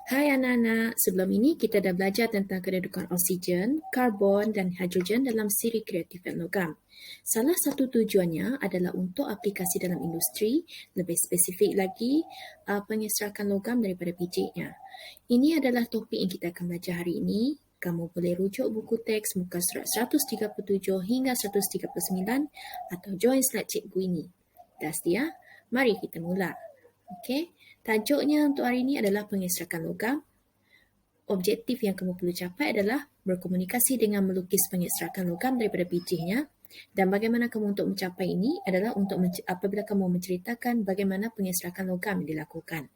Hai anak-anak, sebelum ini kita dah belajar tentang kedudukan oksigen, karbon dan hidrogen dalam siri kreatif logam. Salah satu tujuannya adalah untuk aplikasi dalam industri, lebih spesifik lagi pengeserakan logam daripada bijinya. Ini adalah topik yang kita akan belajar hari ini. Kamu boleh rujuk buku teks muka surat 137 hingga 139 atau join slide cikgu ini. Dah sedia? Mari kita mula. Okey, tajuknya untuk hari ini adalah pengeserakan logam. Objektif yang kamu perlu capai adalah berkomunikasi dengan melukis pengeserakan logam daripada bijinya, dan bagaimana kamu untuk mencapai ini adalah untuk apabila kamu menceritakan bagaimana pengeserakan logam dilakukan.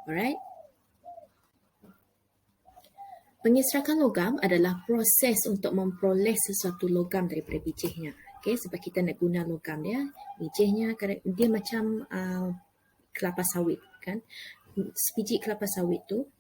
Alright? Pengeserakan logam adalah proses untuk memperoleh sesuatu logam daripada bijinya. Okay, sebab kita nak guna logam dia, bijinya dia macam kelapa sawit, kan? Sebiji kelapa sawit tu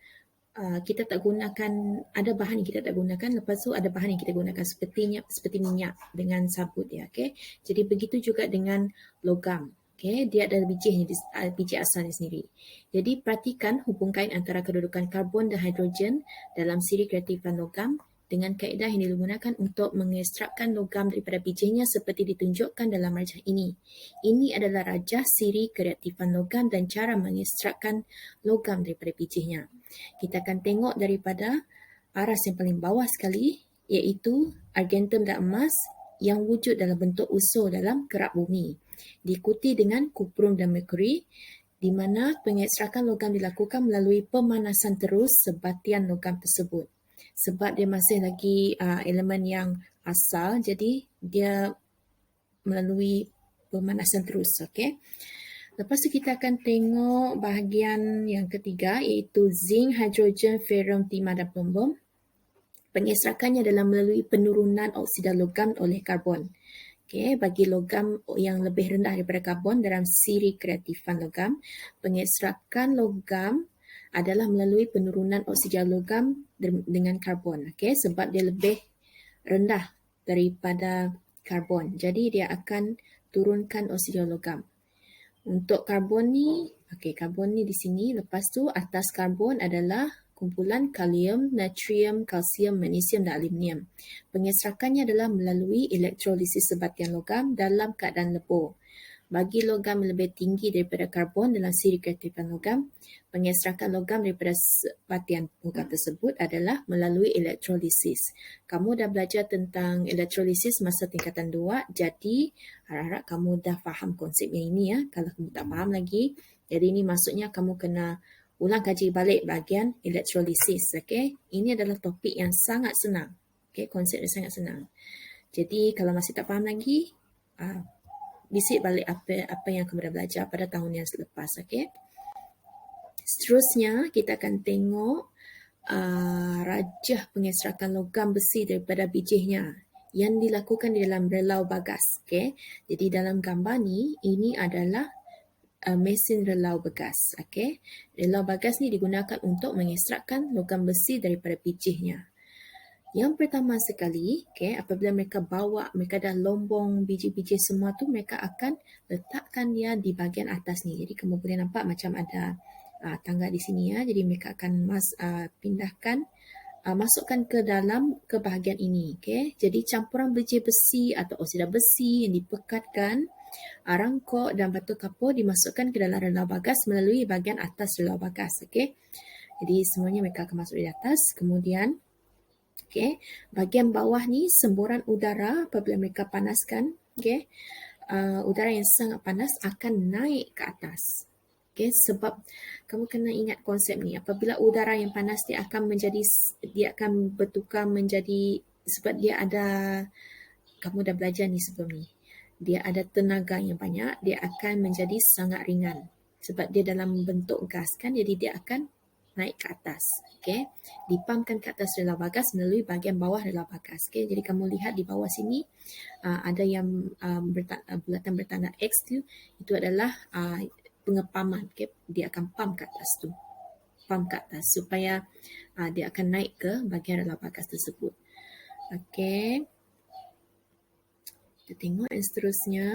kita tak gunakan, ada bahan yang kita tak gunakan, lepas tu ada bahan yang kita gunakan seperti minyak dengan sabut dia. Okay? Jadi begitu juga dengan logam. Okay? Dia ada biji asalnya sendiri. Jadi perhatikan hubungan antara kedudukan karbon dan hidrogen dalam siri kreatifan logam dengan kaedah yang digunakan untuk mengekstrakkan logam daripada bijinya seperti ditunjukkan dalam rajah ini. Ini adalah rajah siri kreatifan logam dan cara mengekstrakkan logam daripada bijinya. Kita akan tengok daripada aras yang paling bawah sekali, iaitu argentum dan emas yang wujud dalam bentuk unsur dalam kerak bumi. Diikuti dengan kuprum dan merkuri, di mana pengekstrakan logam dilakukan melalui pemanasan terus sebatian logam tersebut. Sebab dia masih lagi elemen yang asal, jadi dia melalui pemanasan terus. Okay? Lepas tu kita akan tengok bahagian yang ketiga, iaitu zinc, hidrogen, ferrum, timah dan plumbum. Pengeserakannya adalah melalui penurunan oksida logam oleh karbon. Okay, bagi logam yang lebih rendah daripada karbon dalam siri kreatifan logam, pengeserakan logam adalah melalui penurunan oksida logam dengan karbon. Okay, sebab dia lebih rendah daripada karbon. Jadi dia akan turunkan oksida logam. Untuk karbon ni, karbon ni di sini. Lepas tu atas karbon adalah kumpulan kalium, natrium, kalsium, magnesium dan aluminium. Pengeserakannya adalah melalui elektrolisis sebatian logam dalam keadaan lebur. Bagi logam lebih tinggi daripada karbon dalam siri kreatifan logam, pengeserakan logam daripada sebatian logam tersebut adalah melalui elektrolisis. Kamu dah belajar tentang elektrolisis masa tingkatan 2, jadi harap-harap kamu dah faham konsep yang ini ya. Kalau kamu tak faham lagi, jadi ini maksudnya kamu kena ulang kaji balik bahagian elektrolisis. Okay? Ini adalah topik yang sangat senang. Okay? Konsep yang sangat senang. Jadi kalau masih tak faham lagi, bisik balik apa yang kamu dah belajar pada tahun yang selepas. Okay? Seterusnya, kita akan tengok rajah pengeserakan logam besi daripada bijinya yang dilakukan di dalam relau bagas. Okay? Jadi dalam gambar ni, ini adalah mesin relau bagas. Okay? Relau bagas ni digunakan untuk mengekstrakkan logam besi daripada bijinya. Yang pertama sekali, apabila mereka dah lombong biji-biji semua tu, mereka akan letakkan dia di bahagian atas ni. Jadi kamu boleh nampak macam ada tangga di sini ya. Jadi mereka akan pindahkan, masukkan ke bahagian ini. Jadi campuran biji besi atau oksida besi yang dipekatkan, rangkok dan batu kapur dimasukkan ke dalam relau bagas melalui bahagian atas relau bagas. Jadi semuanya mereka akan masuk di atas. Kemudian bahagian bawah ni semburan udara apabila mereka panaskan, udara yang sangat panas akan naik ke atas. Sebab kamu kena ingat konsep ni, apabila udara yang panas dia akan bertukar menjadi, sebab dia ada, kamu dah belajar ni sebelum ni, dia ada tenaga yang banyak, dia akan menjadi sangat ringan sebab dia dalam bentuk gas kan, jadi dia akan naik ke atas. Dipampkan ke atas relau bagas melalui bahagian bawah relau bagas. Jadi kamu lihat di bawah sini ada yang bulatan bertanda X tu, itu adalah pengepaman. Dia akan pump ke atas supaya dia akan naik ke bahagian relau bagas tersebut. Kita tengok yang seterusnya.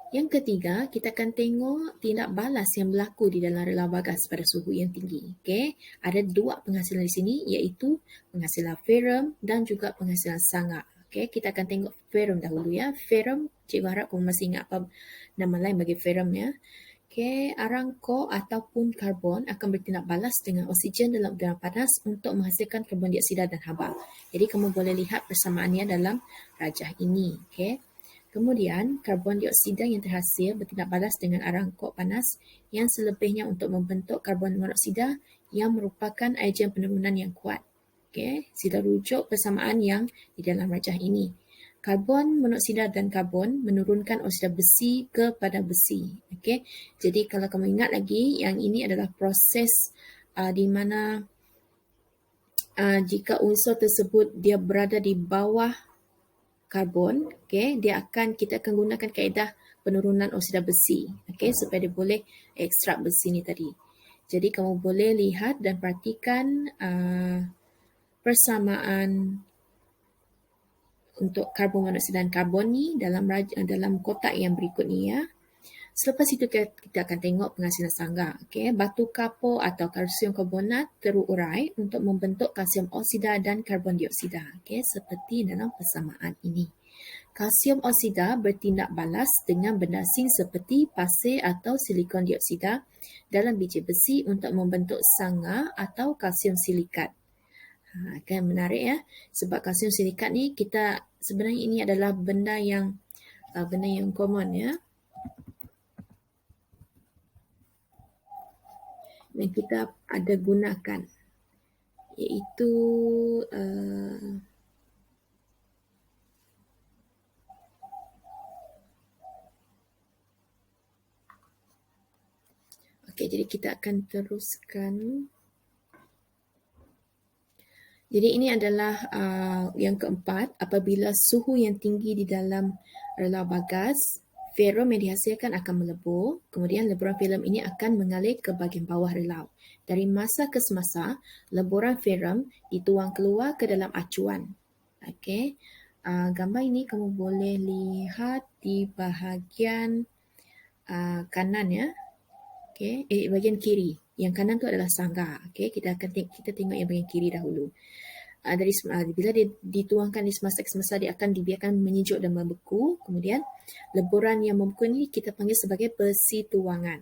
Yang ketiga, kita akan tengok tindak balas yang berlaku di dalam rela bagas pada suhu yang tinggi. Okay? Ada dua penghasilan di sini, iaitu penghasilan ferrum dan juga penghasilan sangga. Okay? Kita akan tengok ferrum dahulu ya. Ferrum, cikgu harap kamu masih ingat apa nama lain bagi ferrum ya. Okay, arangko ataupun karbon akan bertindak balas dengan oksigen dalam udara panas untuk menghasilkan karbon dioksida dan haba. Jadi kamu boleh lihat persamaannya dalam rajah ini. Okay. Kemudian, karbon dioksida yang terhasil bertindak balas dengan arangko panas yang selebihnya untuk membentuk karbon monoksida yang merupakan agen penurunan yang kuat. Okay. Sila rujuk persamaan yang di dalam rajah ini. Karbon monoksida dan karbon menurunkan oksida besi kepada besi. Okay. Jadi kalau kamu ingat lagi, yang ini adalah proses di mana jika unsur tersebut dia berada di bawah karbon, okay, kita akan gunakan kaedah penurunan oksida besi, okay, supaya dia boleh ekstrak besi ni tadi. Jadi kamu boleh lihat dan perhatikan persamaan untuk karbon monoksida dan karbon ni dalam kotak yang berikut ni ya. Selepas itu kita akan tengok penghasilan sangga. Okay. Batu kapur atau kalsium karbonat terurai untuk membentuk kalsium oksida dan karbon dioksida. Okay. Seperti dalam persamaan ini. Kalsium oksida bertindak balas dengan benda asing seperti pasir atau silikon dioksida dalam biji besi untuk membentuk sangga atau kalsium silikat. Kan menarik ya, sebab kalsium silikat ni sebenarnya ini adalah benda yang common ya, yang kita ada gunakan, iaitu okey, jadi kita akan teruskan. Jadi ini adalah yang keempat, apabila suhu yang tinggi di dalam rela bagas, ferrum yang dihasilkan akan melebur, kemudian leburan ferrum ini akan mengalir ke bahagian bawah relau. Dari masa ke semasa, leburan ferrum dituang keluar ke dalam acuan. Okey. Gambar ini kamu boleh lihat di bahagian kanan ya. Okey, bahagian kiri. Yang kanan tu adalah sangga. Okey, kita tengok yang bahagian kiri dahulu. Bila dia dituangkan di semasa ke semasa, dia akan dibiarkan menyejuk dan membeku. Kemudian leburan yang membeku ni kita panggil sebagai persituangan.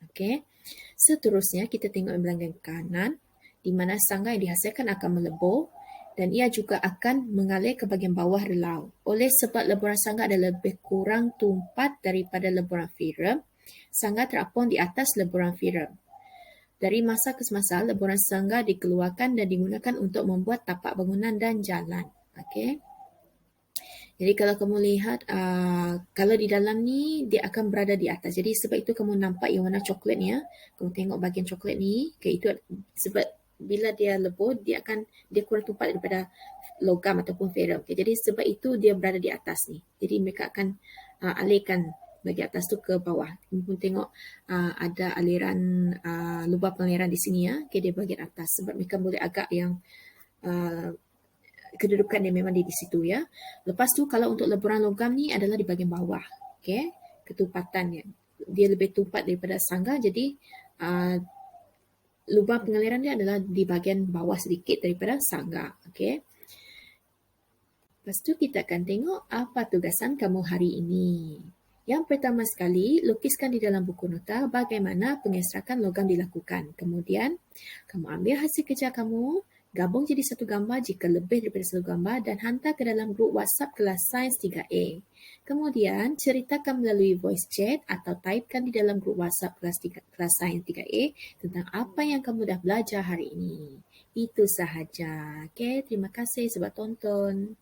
Okey. Seterusnya kita tengok yang bahagian kanan, di mana sangga yang dihasilkan akan melebur dan ia juga akan mengalir ke bahagian bawah relau. Oleh sebab leburan sangga adalah lebih kurang tumpat daripada leburan ferrum, sangga terapung di atas leburan ferrum. Dari masa ke semasa, leburan sangga dikeluarkan dan digunakan untuk membuat tapak bangunan dan jalan. Okey. Jadi kalau kamu lihat, kalau di dalam ni, dia akan berada di atas. Jadi sebab itu kamu nampak yang warna coklat ni ya. Kamu tengok bahagian coklat ni. Okay, itu sebab bila dia lebur, dia kurang tumpat daripada logam ataupun ferrum. Okay, jadi sebab itu dia berada di atas ni. Jadi mereka akan alirkan bagi atas tu ke bawah. Kamu pun tengok ada aliran lubang pengaliran di sini ya. Okay, dia bahagian atas sebab mereka boleh agak yang kedudukan dia memang di situ ya. Lepas tu kalau untuk leburan logam ni adalah di bahagian bawah. Okay, ketumpatannya. Dia lebih tumpat daripada sangga, jadi lubang pengaliran dia adalah di bahagian bawah sedikit daripada sangga. Okay. Lepas tu kita akan tengok apa tugasan kamu hari ini. Yang pertama sekali, lukiskan di dalam buku nota bagaimana pengestrakan logam dilakukan. Kemudian, kamu ambil hasil kerja kamu, gabung jadi satu gambar jika lebih daripada satu gambar dan hantar ke dalam grup WhatsApp kelas Sains 3A. Kemudian, ceritakan melalui voice chat atau typekan di dalam grup WhatsApp kelas Sains 3A tentang apa yang kamu dah belajar hari ini. Itu sahaja. Okay, terima kasih sebab tonton.